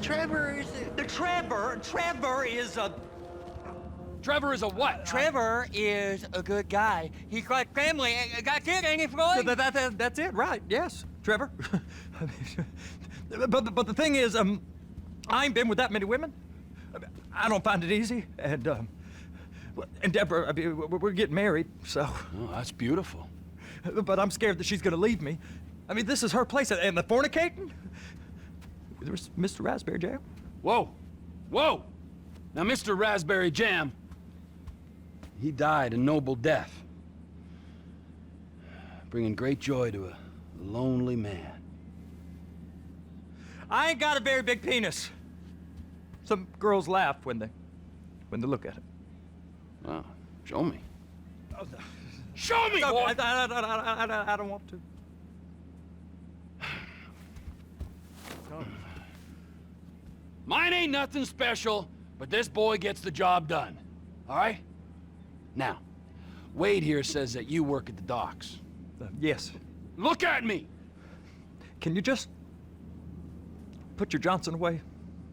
Trevor is Trevor is a... Trevor is a what? Trevor is a good guy. He's like family. That's it, ain't it, Floyd? That's it, right? Yes, Trevor. but the thing is, I ain't been with that many women. I don't find it easy, and Deborah, I mean, we're getting married, so. Oh, that's beautiful. But I'm scared that she's gonna leave me. I mean, this is her place, and the fornicating? There's Mr. Raspberry Jam. Whoa, whoa! Now, Mr. Raspberry Jam, he died a noble death, bringing great joy to a lonely man. I ain't got a very big penis. Some girls laugh when they look at it. Wow, show me. Oh, no. Show me, No, boy! I don't want to. Mine ain't nothing special, but this boy gets the job done. All right? Now, Wade here says that you work at the docks. Yes. Look at me! Can you just put your Johnson away,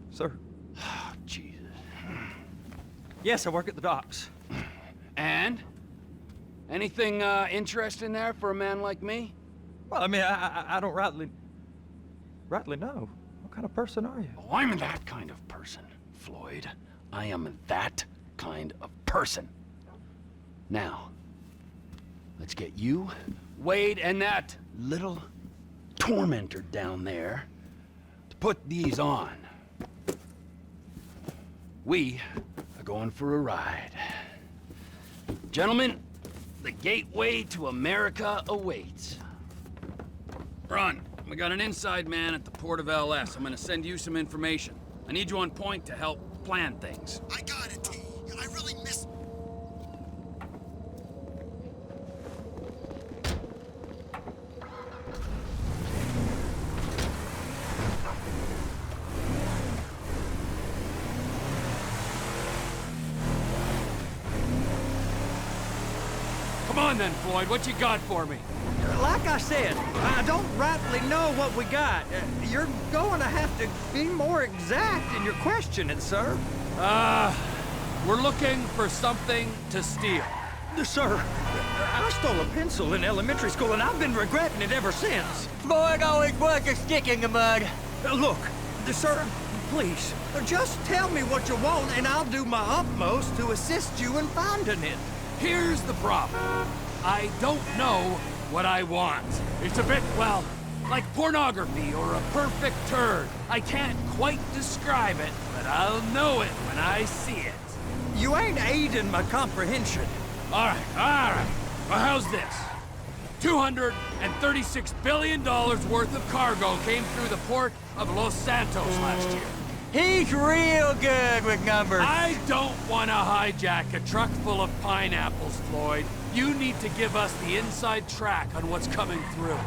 sir? Oh, Jesus. Yes, I work at the docks. And? Anything interesting there for a man like me? Well, I mean, I don't rightly know. What kind of person are you? Oh, I'm that kind of person, Floyd. I am that kind of person. Now, let's get you, Wade, and that little tormentor down there to put these on. We are going for a ride. Gentlemen, the gateway to America awaits. Run. We got an inside man at the port of LS. I'm gonna send you some information. I need you on point to help plan things. I got it, T. I really miss... Come on then, Floyd. What you got for me? Like I said, I don't rightly know what we got. You're going to have to be more exact in your questioning, sir. We're looking for something to steal. Sir, I stole a pencil in elementary school, and I've been regretting it ever since. Floyd always was a stick in the mud. Look, sir, please, just tell me what you want, and I'll do my utmost to assist you in finding it. Here's the problem. I don't know what I want. It's a bit, well, like pornography or a perfect turd. I can't quite describe it, but I'll know it when I see it. You ain't aiding my comprehension. All right. Well, how's this? $236 billion worth of cargo came through the port of Los Santos last year. He's real good with numbers. I don't want to hijack a truck full of pineapples, Floyd. You need to give us the inside track on what's coming through.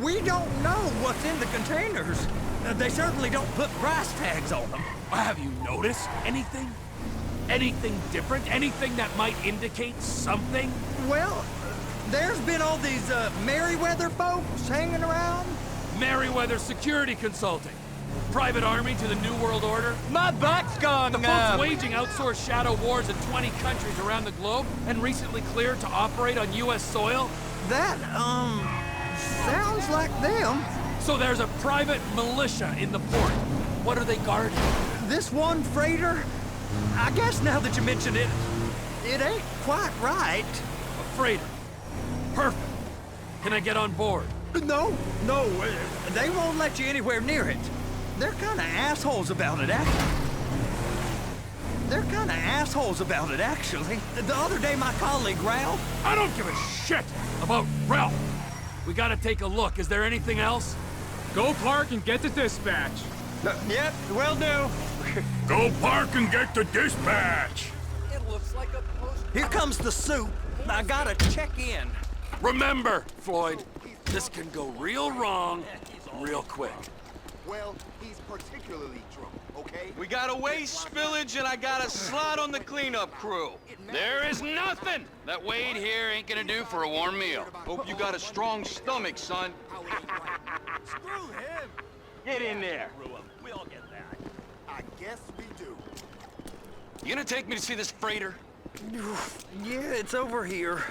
We don't know what's in the containers. They certainly don't put price tags on them. Have you noticed anything? Anything different? Anything that might indicate something? Well, there's been all these Merryweather folks hanging around. Merryweather Security Consulting. Private army to the New World Order. My butt's gone The folks waging outsourced shadow wars in 20 countries around the globe and recently cleared to operate on U.S. soil. That, sounds like them. So there's a private militia in the port. What are they guarding? This one freighter, I guess now that you mention it, it ain't quite right. A freighter. Perfect. Can I get on board? No, they won't let you anywhere near it. They're kind of assholes about it, actually. The other day, my colleague, Ralph... I don't give a shit about Ralph. We gotta take a look. Is there anything else? Go park and get the dispatch. Yep, will do. Go park and get the dispatch. It looks like a post. Here comes the soup. I gotta check in. Remember, Floyd, this can go real wrong real quick. Well, he's particularly drunk, okay? We got a waste spillage and I got a slot on the cleanup crew. There is nothing that Wade here ain't gonna do for a warm meal. Hope you got a strong stomach, son. Screw him. Get in there. We all get that. Yes, we do. You gonna take me to see this freighter? Yeah, it's over here.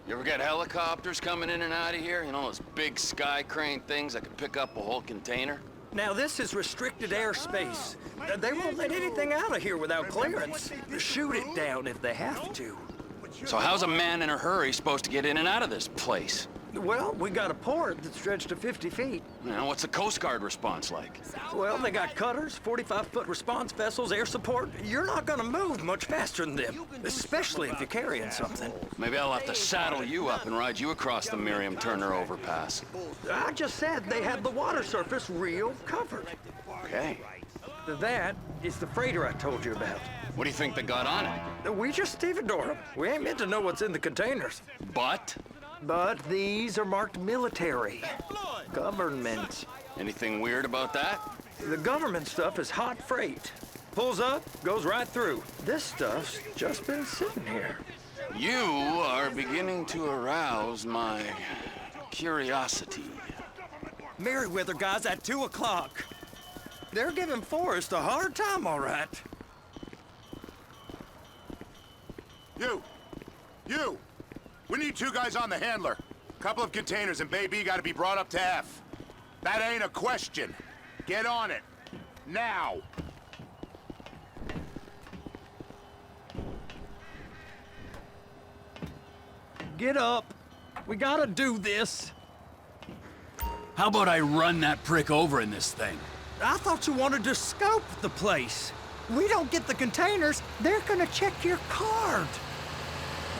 You ever got helicopters coming in and out of here? You know, those big sky crane things that could pick up a whole container? Now, this is restricted airspace. They won't let anything out of here without clearance. Shoot it down if they have to. So how's a man in a hurry supposed to get in and out of this place? Well, we got a port that stretched to 50 feet. You know, what's the Coast Guard response like? Well, they got cutters, 45-foot response vessels, air support. You're not gonna move much faster than them, especially if you're carrying something. Maybe I'll have to saddle you up and ride you across the Miriam Turner overpass. I just said they had the water surface real covered. Okay. That is the freighter I told you about. What do you think they got on it? We just stevedore them. We ain't meant to know what's in the containers. But? But these are marked military. Government. Anything weird about that? The government stuff is hot freight. Pulls up, goes right through. This stuff's just been sitting here. You are beginning to arouse my curiosity. Merryweather guys at 2 o'clock. They're giving Forrest a hard time, all right. You! We need 2 guys on the handler. Couple of containers and Bay B gotta be brought up to F. That ain't a question. Get on it. Now! Get up. We gotta do this. How about I run that prick over in this thing? I thought you wanted to scope the place. We don't get the containers, they're gonna check your card.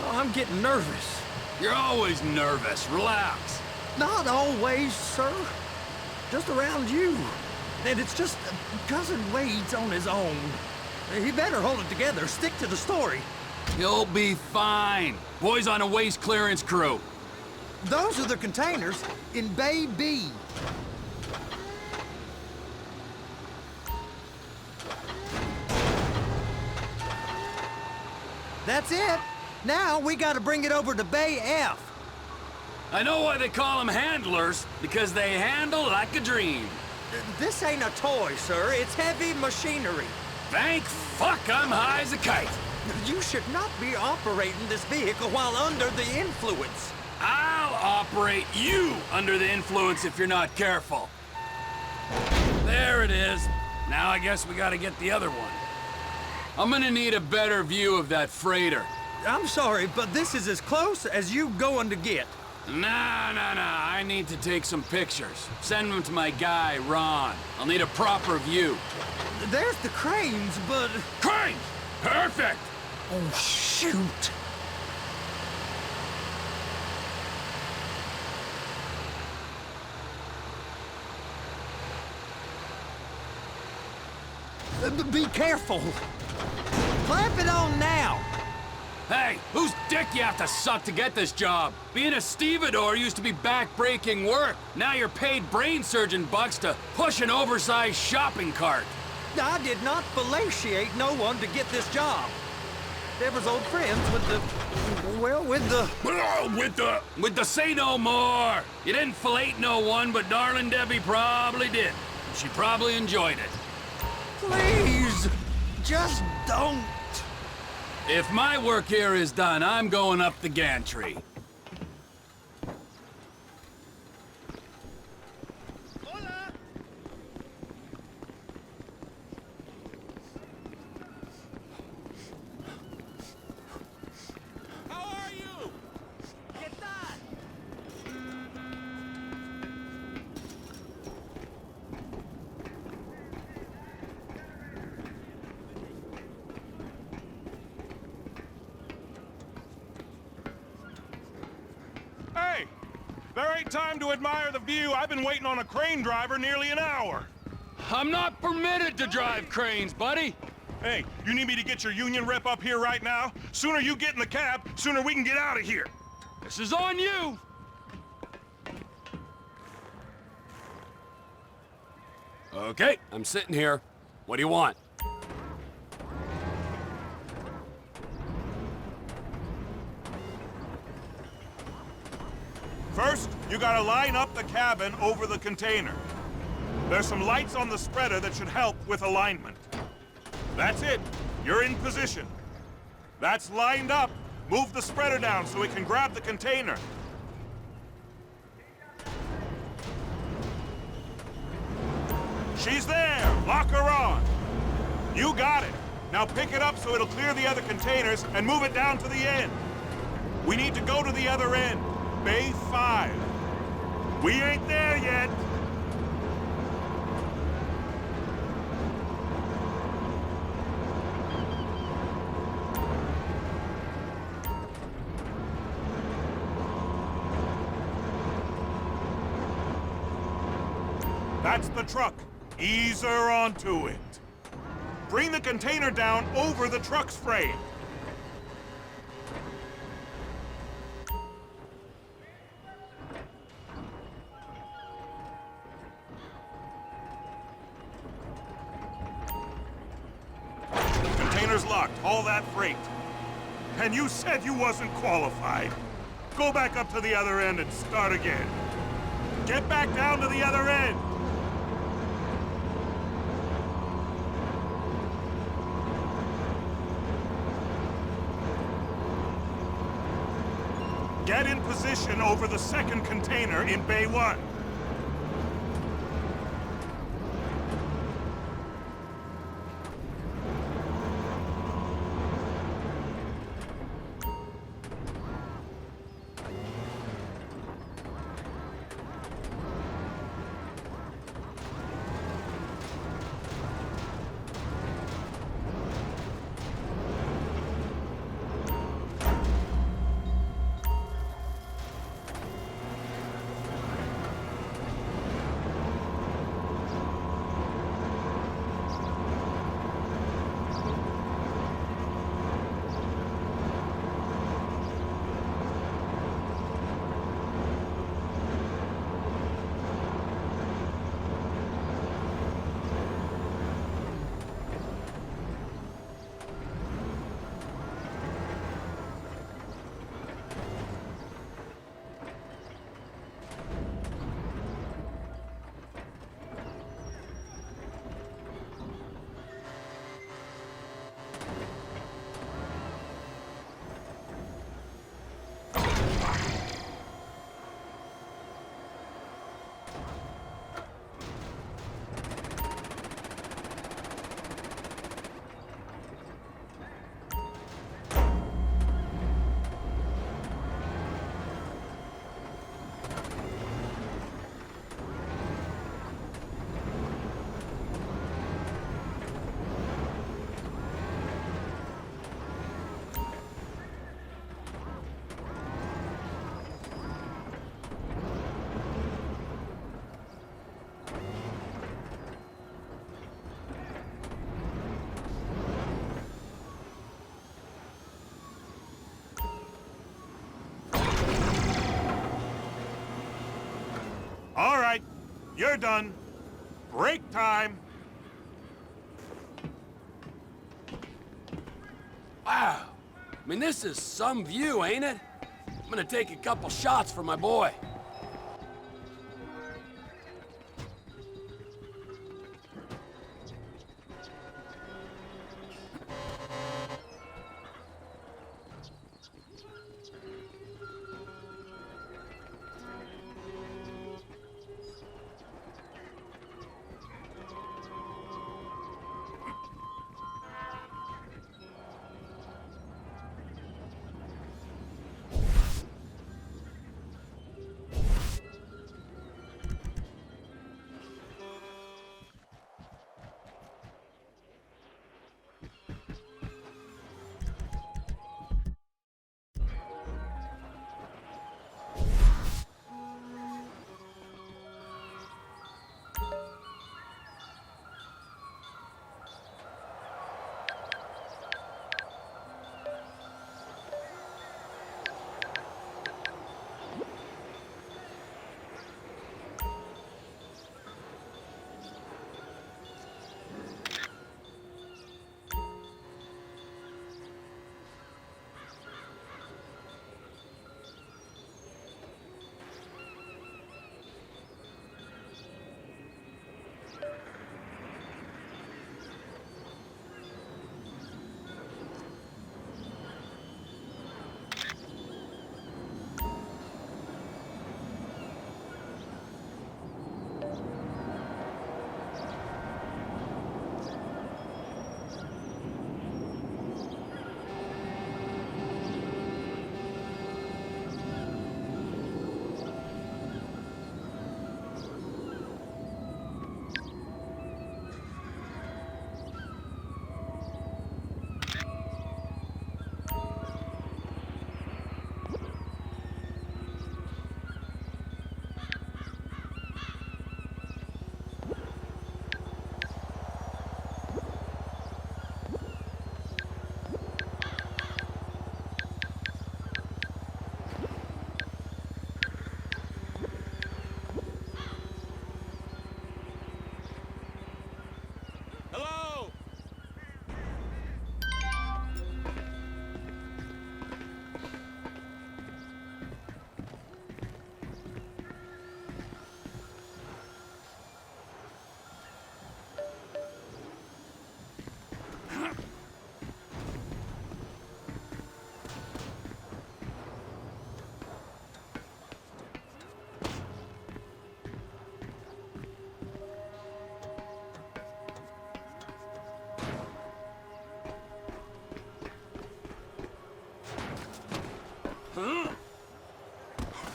Oh, I'm getting nervous. You're always nervous. Relax. Not always, sir. Just around you. And it's just Cousin Wade's on his own. He better hold it together, stick to the story. You'll be fine. Boys on a waste clearance crew. Those are the containers in Bay B. That's it. Now we gotta bring it over to Bay F. I know why they call them handlers, because they handle like a dream. This ain't a toy, sir. It's heavy machinery. Thank fuck I'm high as a kite. You should not be operating this vehicle while under the influence. I'll operate you under the influence if you're not careful. There it is. Now I guess we gotta get the other one. I'm gonna need a better view of that freighter. I'm sorry, but this is as close as you going to get. Nah. I need to take some pictures. Send them to my guy, Ron. I'll need a proper view. There's the cranes, but... Crane! Perfect! Oh, shoot. Be careful. Clamp it on now. Hey, whose dick you have to suck to get this job? Being a stevedore used to be back-breaking work. Now you're paid brain surgeon bucks to push an oversized shopping cart. I did not fellatiate no one to get this job. They was old friends with the... well, with the... With the say no more. You didn't fillet no one, but darling Debbie probably did. She probably enjoyed it. Please, just don't. If my work here is done, I'm going up the gantry. Hey! There ain't time to admire the view. I've been waiting on a crane driver nearly an hour. I'm not permitted to drive cranes, buddy. Hey, you need me to get your union rep up here right now? Sooner you get in the cab, sooner we can get out of here. This is on you. Okay, I'm sitting here. What do you want? First, you gotta line up the cabin over the container. There's some lights on the spreader that should help with alignment. That's it. You're in position. That's lined up. Move the spreader down so we can grab the container. She's there! Lock her on! You got it! Now pick it up so it'll clear the other containers and move it down to the end. We need to go to the other end. Bay 5. We ain't there yet! That's the truck. Ease her onto it. Bring the container down over the truck's frame. Container's locked. Haul that freight. And you said you wasn't qualified. Go back up to the other end and start again. Get back down to the other end. Get in position over the second container in Bay 1. All right, you're done. Break time. Wow. I mean, this is some view, ain't it? I'm gonna take a couple shots for my boy.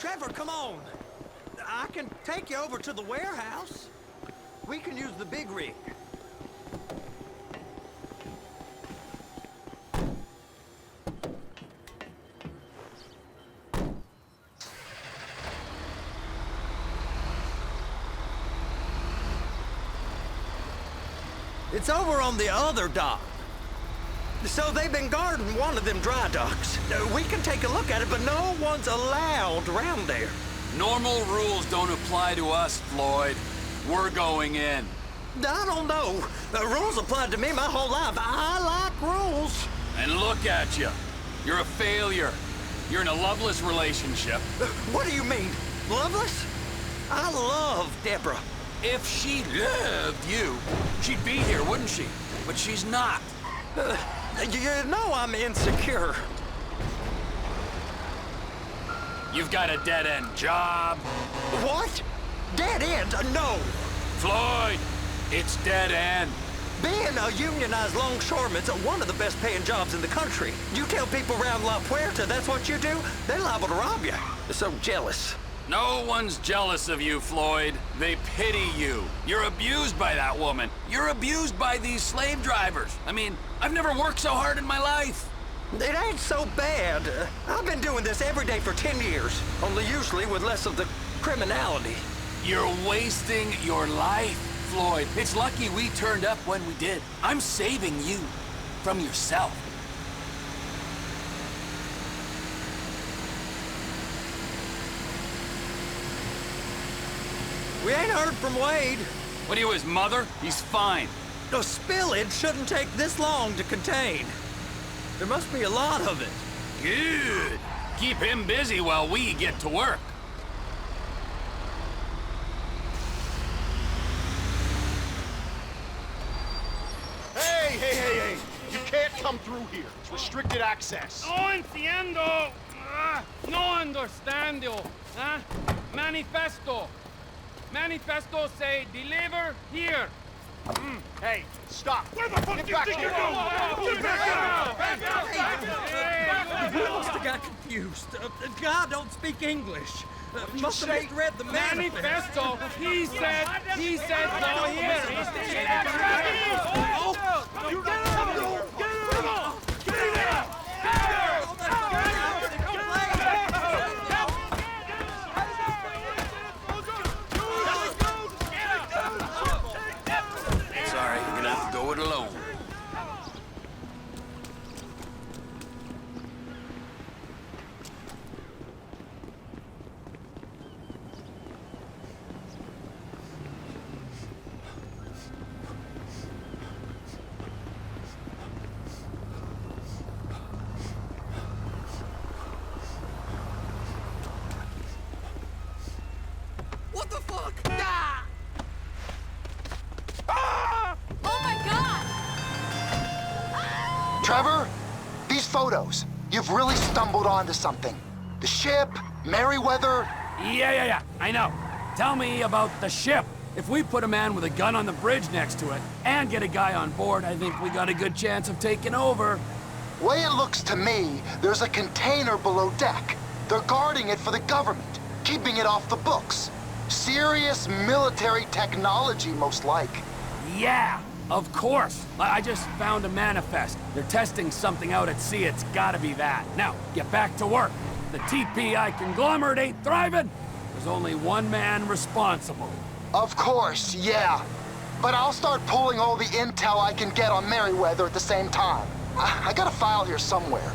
Trevor, come on. I can take you over to the warehouse. We can use the big rig. It's over on the other dock. So they've been guarding one of them dry docks. We can take a look at it, but no one's allowed around there. Normal rules don't apply to us, Floyd. We're going in. I don't know. The rules applied to me my whole life. I like rules. And look at you. You're a failure. You're in a loveless relationship. What do you mean? Loveless? I love Deborah. If she loved you, she'd be here, wouldn't she? But she's not. You know I'm insecure. You've got a dead-end job. What? Dead end? No. Floyd, it's dead end. Being a unionized longshoreman's one of the best paying jobs in the country. You tell people around La Puerta that's what you do, they're liable to rob you. They're so jealous. No one's jealous of you, Floyd. They pity you. You're abused by that woman. You're abused by these slave drivers. I mean, I've never worked so hard in my life. It ain't so bad. I've been doing this every day for 10 years, only usually with less of the criminality. You're wasting your life, Floyd. It's lucky we turned up when we did. I'm saving you from yourself. We ain't heard from Wade. What are you, his mother? He's fine. The spillage shouldn't take this long to contain. There must be a lot of it. Good. Keep him busy while we get to work. Hey! You can't come through here. It's restricted access. No entiendo. No understand you. Manifesto. Manifesto say deliver here. Hey, stop. Where the fuck Get do you think you're going? We must have got confused. God don't speak English. Must have misread the Manifesto. He said go here. Sorry, you're gonna have to go it alone. What the fuck? Oh my God! Trevor, these photos. You've really stumbled onto something. The ship, Merryweather. Yeah. I know. Tell me about the ship. If we put a man with a gun on the bridge next to it and get a guy on board, I think we got a good chance of taking over. Way it looks to me, there's a container below deck. They're guarding it for the government, keeping it off the books. Serious military technology, most like. Yeah, of course. I just found a manifest. They're testing something out at sea. It's gotta be that. Now, get back to work. The TPI conglomerate ain't thriving. There's only one man responsible. Of course, yeah. But I'll start pulling all the intel I can get on Merryweather at the same time. I got a file here somewhere.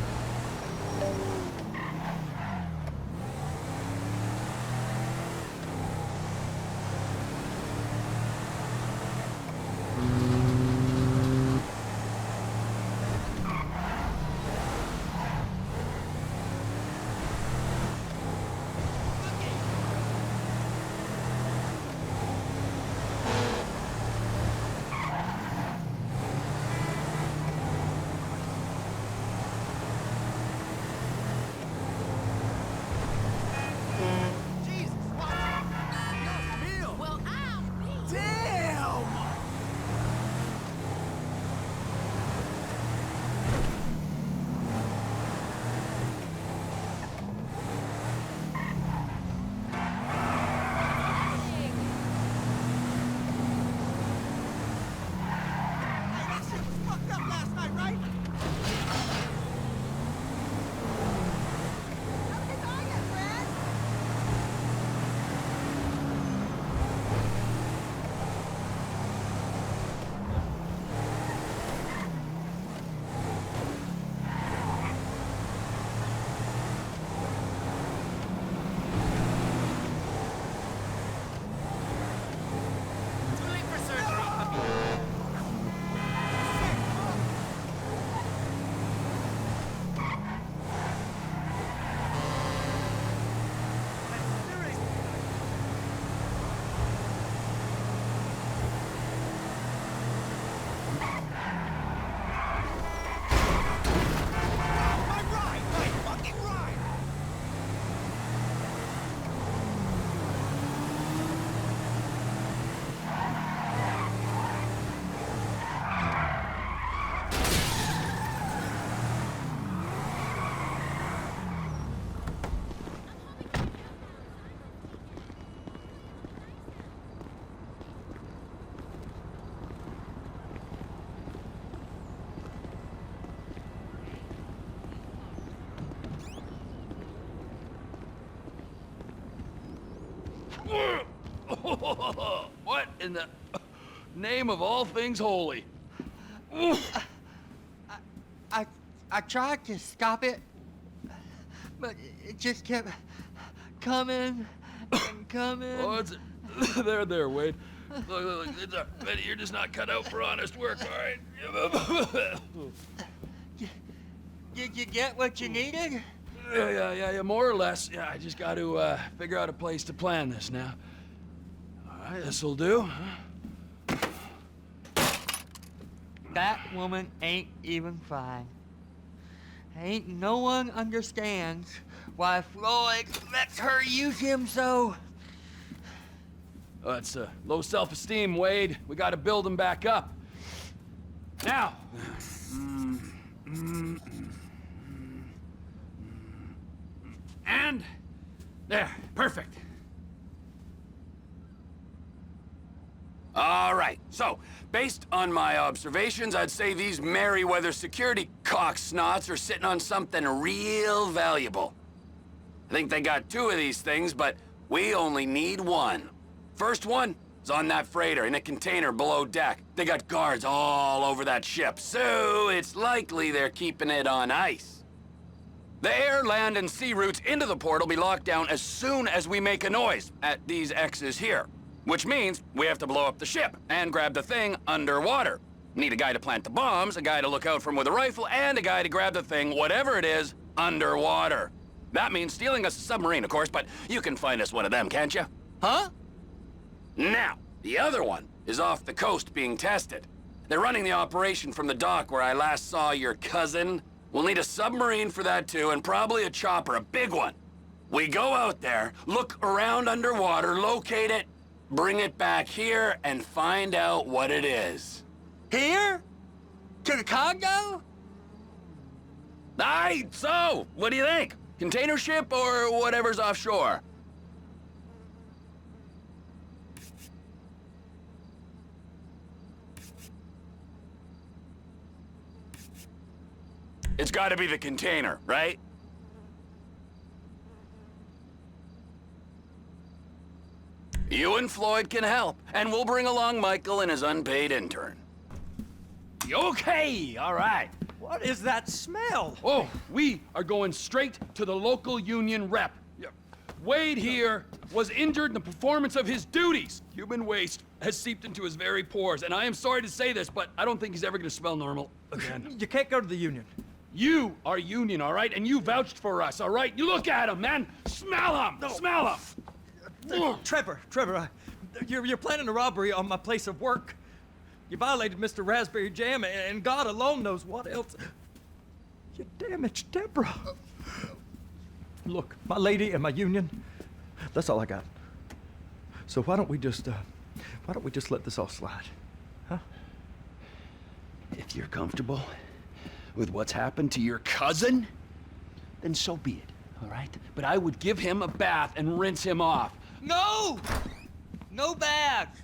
What in the name of all things holy? I tried to stop it, but it just kept coming and coming. Oh, it's there, Wade. Look, Betty, you're just not cut out for honest work, all right? Did you get what you needed? Yeah, more or less. Yeah, I just got to figure out a place to plan this now. All right, this'll do. That woman ain't even fine. Ain't no one understands why Floyd lets her use him so. Oh, that's low self-esteem, Wade. We got to build him back up. Now. And there, perfect. All right, so based on my observations, I'd say these Merryweather security cocksnots are sitting on something real valuable. I think they got 2 of these things, but we only need 1. First one is on that freighter in a container below deck. They got guards all over that ship, so it's likely they're keeping it on ice. The air, land, and sea routes into the port will be locked down as soon as we make a noise at these X's here. Which means we have to blow up the ship and grab the thing underwater. Need a guy to plant the bombs, a guy to look out for him with a rifle, and a guy to grab the thing, whatever it is, underwater. That means stealing us a submarine, of course, but you can find us one of them, can't you? Huh? Now, the other one is off the coast being tested. They're running the operation from the dock where I last saw your cousin. We'll need a submarine for that too, and probably a chopper, a big one. We go out there, look around underwater, locate it, bring it back here, and find out what it is. Here? To the Congo? Aye, so, what do you think? Container ship or whatever's offshore? It's gotta be the container, right? You and Floyd can help, and we'll bring along Michael and his unpaid intern. Okay, all right. What is that smell? Oh, we are going straight to the local union rep. Wade here was injured in the performance of his duties. Human waste has seeped into his very pores, and I am sorry to say this, but I don't think he's ever gonna smell normal again. You can't go to the union. You are union, all right? And you vouched for us, all right? You look at him, man. Smell him. No. Smell him. Trevor, you're planning a robbery on my place of work. You violated Mr. Raspberry Jam, and God alone knows what else. You damaged Deborah. Look, my lady and my union, that's all I got. So why don't we just let this all slide, huh? If you're comfortable with what's happened to your cousin, then so be it, all right? But I would give him a bath and rinse him off. No! No baths!